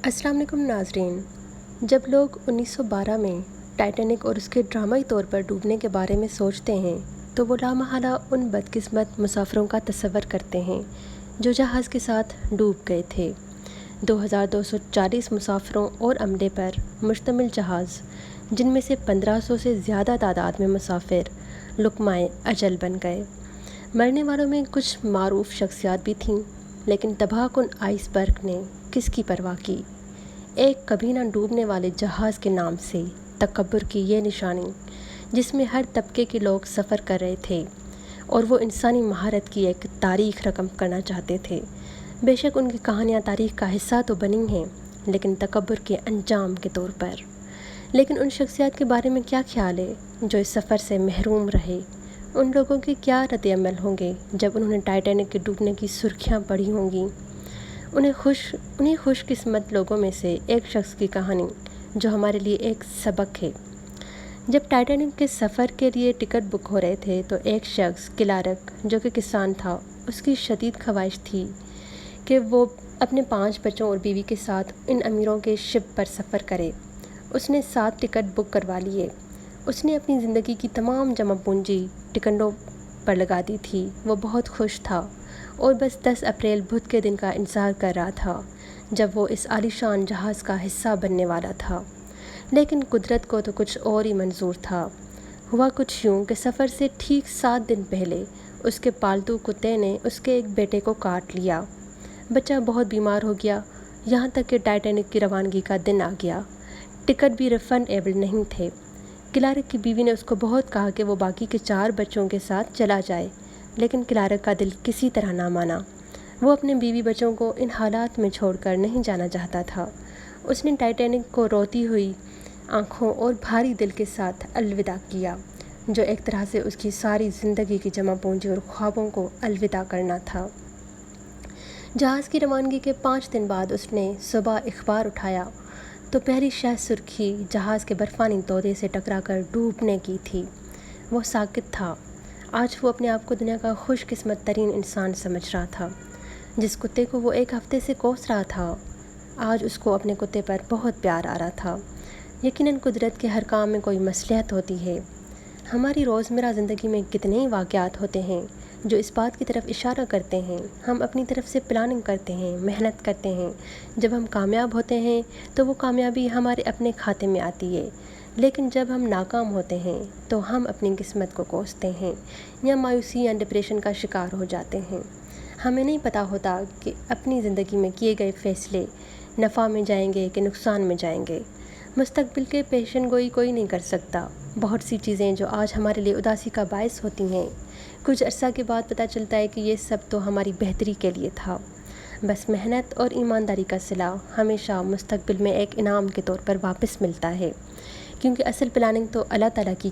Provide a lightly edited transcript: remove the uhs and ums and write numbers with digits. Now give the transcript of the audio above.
अस्सलाम वालेकुम नाज़रीन। जब लोग 1912 में टाइटैनिक और उसके ड्रामाई तौर पर डूबने के बारे में सोचते हैं तो वो लामहला उन बदकिस्मत मुसाफिरों का तसव्वुर करते हैं जो जहाज़ के साथ डूब गए थे। 2240 मुसाफिरों और अमले पर मुश्तमिल जहाज़, जिनमें से 1500 से ज़्यादा तादाद में मुसाफिर लुक़माए अजल बन गए। मरने वालों में कुछ मारूफ शख्सियात भी थीं, लेकिन तबाहकुन आइसबर्ग ने किसकी परवाह की। एक कभी ना डूबने वाले जहाज़ के नाम से तकब्बुर की ये निशानी, जिसमें हर तबके के लोग सफ़र कर रहे थे और वो इंसानी महारत की एक तारीख़ रकम करना चाहते थे। बेशक उनकी कहानियाँ तारीख़ का हिस्सा तो बनी हैं, लेकिन तकब्बुर के अंजाम के तौर पर। लेकिन उन शख्सियात के बारे में क्या ख्याल है जो इस सफ़र से महरूम रहे? उन लोगों के क्या रद्द-ए-अमल होंगे जब उन्होंने टाइटैनिक के डूबने की सुर्खियाँ पढ़ी होंगी? उन्हीं खुशकिस्मत लोगों में से एक शख्स की कहानी जो हमारे लिए एक सबक है। जब टाइटैनिक के सफ़र के लिए टिकट बुक हो रहे थे तो एक शख्स क्लार्क, जो कि किसान था, उसकी शदीद ख्वाहिश थी कि वो अपने 5 बच्चों और बीवी के साथ इन अमीरों के शिप पर सफ़र करे। उसने 7 टिकट बुक करवा लिए। उसने अपनी ज़िंदगी की तमाम जमा पूंजी टिकटों पर लगा दी थी। वो बहुत खुश था और बस 10 अप्रैल बुध के दिन का इंतज़ार कर रहा था जब वो इस आलीशान जहाज़ का हिस्सा बनने वाला था। लेकिन कुदरत को तो कुछ और ही मंजूर था। हुआ कुछ यूँ कि सफ़र से ठीक 7 दिन पहले उसके पालतू कुत्ते ने उसके एक बेटे को काट लिया। बच्चा बहुत बीमार हो गया, यहाँ तक कि टाइटैनिक की रवानगी का दिन आ गया। टिकट भी रिफंडेबल नहीं थे। क्लार्क की बीवी ने उसको बहुत कहा कि वो बाकी के 4 बच्चों के साथ चला जाए, लेकिन क्लार्क का दिल किसी तरह ना माना। वो अपने बीवी बच्चों को इन हालात में छोड़कर नहीं जाना चाहता था। उसने टाइटैनिक को रोती हुई आंखों और भारी दिल के साथ अलविदा किया, जो एक तरह से उसकी सारी ज़िंदगी की जमा पूंजी और ख्वाबों को अलविदा करना था। जहाज़ की रवानगी के 5 दिन बाद उसने सुबह अखबार उठाया तो पहली शह सुर्खी जहाज़ के बर्फ़ानी तोदे से टकराकर डूबने की थी। वो साकित था। आज वो अपने आप को दुनिया का खुशकिस्मत तरीन इंसान समझ रहा था। जिस कुत्ते को वो एक हफ़्ते से कोस रहा था, आज उसको अपने कुत्ते पर बहुत प्यार आ रहा था। यकीनन कुदरत के हर काम में कोई मसलहत होती है। हमारी रोज़मर्रा ज़िंदगी में कितने ही वाक़यात होते हैं जो इस बात की तरफ इशारा करते हैं। हम अपनी तरफ से प्लानिंग करते हैं, मेहनत करते हैं। जब हम कामयाब होते हैं तो वो कामयाबी हमारे अपने खाते में आती है, लेकिन जब हम नाकाम होते हैं तो हम अपनी किस्मत को कोसते हैं या मायूसी या डिप्रेशन का शिकार हो जाते हैं। हमें नहीं पता होता कि अपनी ज़िंदगी में किए गए फ़ैसले नफ़ा में जाएंगे कि नुकसान में जाएंगे। मुस्तक़बिल के पेशन गोई कोई नहीं कर सकता। बहुत सी चीज़ें जो आज हमारे लिए उदासी का बायस होती हैं, कुछ अर्सा के बाद पता चलता है कि ये सब तो हमारी बेहतरी के लिए था। बस मेहनत और ईमानदारी का सिला हमेशा मुस्तक़बिल में एक इनाम के तौर पर वापस मिलता है, क्योंकि असल प्लानिंग तो अल्लाह ताला की